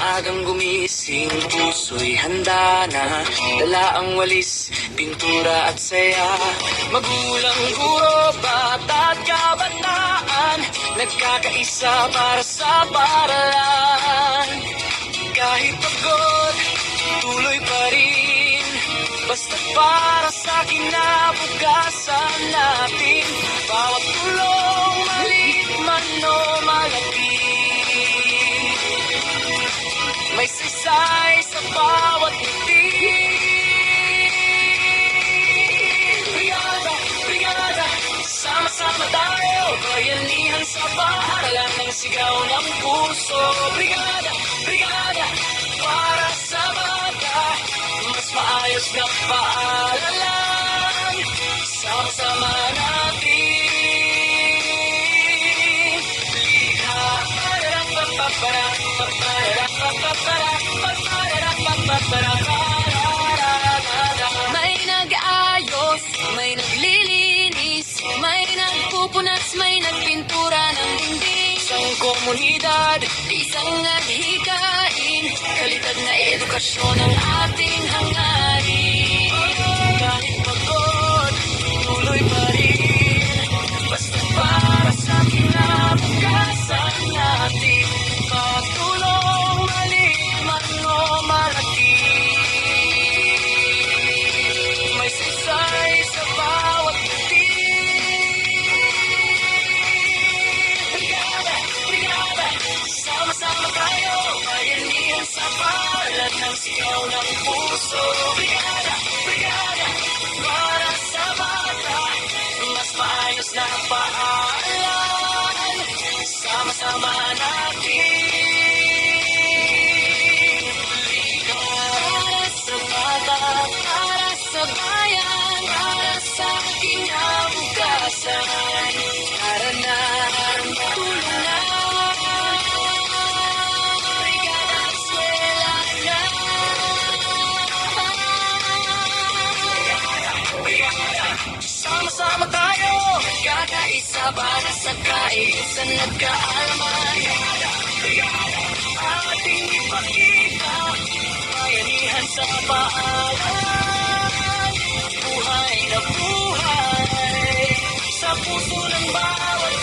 Maagang gumising, puso'y handa na. Dala ang walis, pintura at saya. Magulang, guro, bata at kabataan, nagkakaisa para sa paaralan. Kahit pagod, tuloy pa rin, basta para sa kinabukasan natin. Bawat tulong, maliit man o malaki, may saysay sa bawat ngiti. Brigada, brigada, sama-sama tayo, bayanihan sa paaralan ng sigaw ng puso. Brigada, brigada, para sa bata, mas maayos na paaralan. Sama-sama natin likha. May nag-aayos, may naglilinis, may nagpupunas, may nagpintura ng dingding. Isang komunidad, Isang adhikain, kalidad na edukasyon ang ating hangarin. kahit pagod, tuloy pa rin, basta para sa kinabukasan natin. Patulong, maliit man o malaki, may saysay sa bawat ngiti. Brigada, brigada, sama-sama tayo, bayanihan sa paaralan ng sigaw ng puso. Brigada, brigada, para sa bata, mas maayos na paaralan. Sama-sama natin likha. Para sa bata, para sa bayan, para sa kinabukasan. Tara na, tulong na, brigada at eskwela na. Sama-sama tayo, kakaisa para sa kaisa nagkaalaman. Ating ipakita, bayanihan sa paaralan. Buhay na buhay, sa puso ng bawat